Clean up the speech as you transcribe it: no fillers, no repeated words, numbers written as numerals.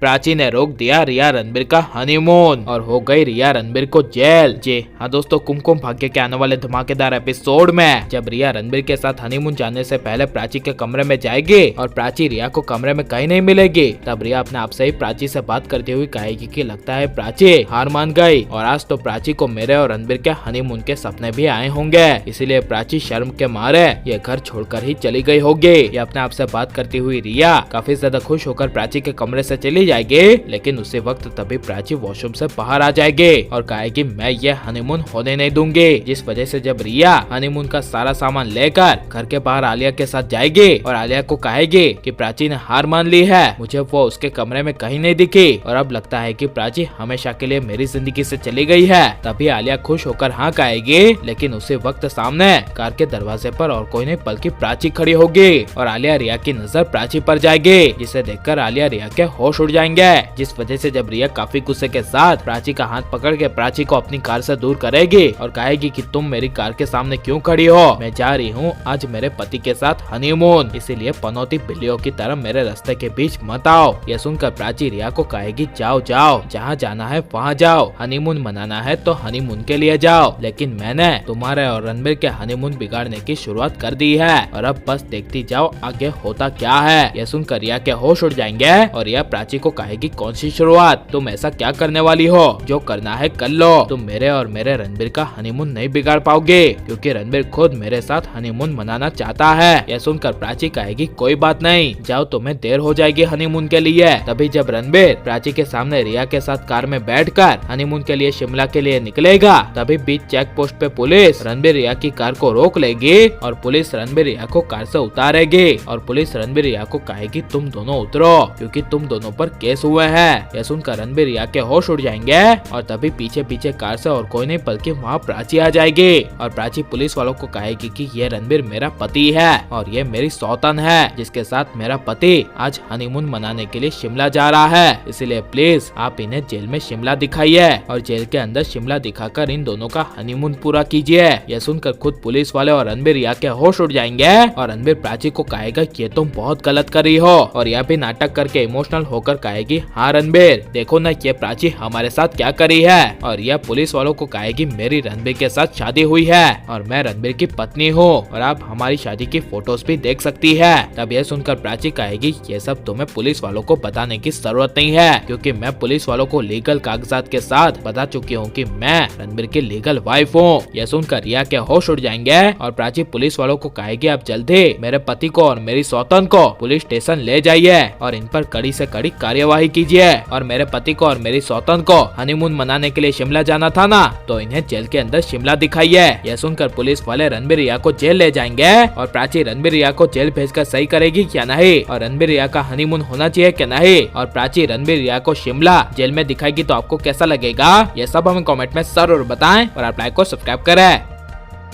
प्राची ने रोक दिया रिया रणबीर का हनीमून और हो गई रिया रणबीर को जेल। जी हाँ दोस्तों, कुमकुम भाग्य के आने वाले धमाकेदार एपिसोड में जब रिया रणबीर के साथ हनीमून जाने से पहले प्राची के कमरे में जाएगी और प्राची रिया को कमरे में कहीं नहीं मिलेगी, तब रिया अपने आप से ही प्राची से बात करते हुए कहेगी कि लगता है प्राची हार मान गई और आज तो प्राची को मेरे और रणबीर के हनीमून के सपने भी आए होंगे, इसीलिए प्राची शर्म के मारे ये घर छोड़कर ही चली गई होगी। ये अपने आप से बात करती हुई रिया काफी ज्यादा खुश होकर प्राची के कमरे से चली जाएगी, लेकिन उसी वक्त तभी प्राची वॉशरूम से बाहर आ जाएगी और कहेगी मैं ये हनीमून होने नहीं दूंगी। जिस वजह से जब रिया हनीमून का सारा सामान लेकर घर के बाहर आलिया के साथ जाएगी और आलिया को कहेगी कि प्राची ने हार मान ली है, मुझे वो उसके कमरे में कहीं नहीं दिखी और अब लगता है कि प्राची हमेशा के लिए मेरी जिंदगी से चली गई है। तभी आलिया खुश होकर हाँ कहेगी, लेकिन उसी वक्त सामने कार के दरवाजे पर और कोई नहीं बल्कि प्राची खड़ी होगी और आलिया रिया की नजर प्राची पर जाएगी, जिसे देखकर आलिया रिया के होश उड़ जाएंगे। जिस वजह से जब रिया काफी गुस्से के साथ प्राची का हाथ पकड़ के प्राची को अपनी कार से दूर करेगी और कहेगी कि तुम मेरी कार के सामने क्यों खड़ी हो, मैं जा रही हूँ आज मेरे पति के साथ हनीमून, इसीलिए पनौती बिल्लियों की तरह मेरे रास्ते के बीच मत आओ। यह सुनकर प्राची रिया को कहेगी जाओ जाओ, जहाँ जाना है वहाँ जाओ, हनीमून मनाना है तो हनीमून के लिए जाओ, लेकिन मैंने तुम्हारे और रणबीर के हनीमून बिगाड़ने की शुरुआत कर दी है और अब बस देखती जाओ आगे होता क्या है। यह सुनकर रिया के होश उड़ जाएंगे और रिया प्राची को कहेगी कौन सी शुरुआत, तुम ऐसा क्या करने वाली हो, जो करना है कर लो, तुम मेरे और मेरे रणबीर का हनीमून नहीं बिगाड़ पाओगे क्योंकि रणबीर खुद मेरे साथ हनीमून मनाना चाहता है। यह सुनकर प्राची कहेगी कोई बात नहीं, जाओ तुम्हें देर हो जाएगी हनीमून के लिए। तभी जब रणबीर प्राची के सामने रिया के साथ कार में बैठकर हनीमून के लिए शिमला के लिए निकलेगा, तभी बीच चेक पोस्ट पे पुलिस रणबीर रिया की कार को रोक लेगी और पुलिस रणबीर रिया को कार से उतारेगी और पुलिस रणबीर रिया को कहेगी तुम दोनों उतरो क्योंकि तुम दोनों पर केस हुए हैं। यह सुनकर रणबीर रिया के होश उड़ जाएंगे और तभी पीछे पीछे कार से और कोई नहीं बल्कि वहाँ प्राची आ जाएगी और प्राची पुलिस वालों को कहेगी कि ये रणबीर मेरा पति है और ये मेरी सौतन है जिसके साथ मेरा पति आज हनीमून मनाने के लिए शिमला जा रहा है, इसीलिए प्लीज आप इन्हें जेल में शिमला दिखाइए और जेल के अंदर शिमला दिखाकर इन दोनों का हनीमून पूरा कीजिए। यह सुनकर खुद पुलिस वाले और रणबीर रिया के होश उड़ जाएंगे और रणबीर प्राची को कहेगा ये तुम बहुत गलत कर रही हो और यह भी नाटक करके इमोशनल होकर कहेगी हाँ रणबीर देखो ना ये प्राची हमारे साथ क्या करी है और यह पुलिस वालों को कहेगी मेरी रणबीर के साथ शादी हुई है और मैं रणबीर की पत्नी हूँ और आप हमारी शादी की फोटोज भी देख सकती है। तब यह सुनकर प्राची कहेगी ये सब तुम्हें पुलिस वालों को बताने की जरूरत नहीं है क्योंकि मैं पुलिस वालों को लीगल कागजात के साथ बता चुकी हूँ कि मैं रणबीर की लीगल वाइफ हूँ। यह सुनकर रिया के होश उड़ जाएंगे और प्राची पुलिस वालों को कहेगी आप जल्दी मेरे पति को और मेरी सौतन को पुलिस स्टेशन ले जाइए और इन पर कड़ी से कड़ी कार्यवाही कीजिए और मेरे पति को और मेरी सौतन को हनीमून मनाने के लिए शिमला जाना था ना, तो इन्हें जेल के अंदर शिमला दिखाइए। यह सुनकर पुलिस वाले रणबीर रिया को जेल ले जाएंगे और प्राची रणबीर रिया को जेल भेजकर सही करेगी क्या नहीं और रणबीर रिया का हनीमून होना चाहिए क्या नहीं और प्राची रणबीर रिया को शिमला जेल में दिखाएगी। तो आपको कैसा लगेगा ये सब हमें कमेंट में जरूर बताएं और आप लाइक को सब्सक्राइब करें।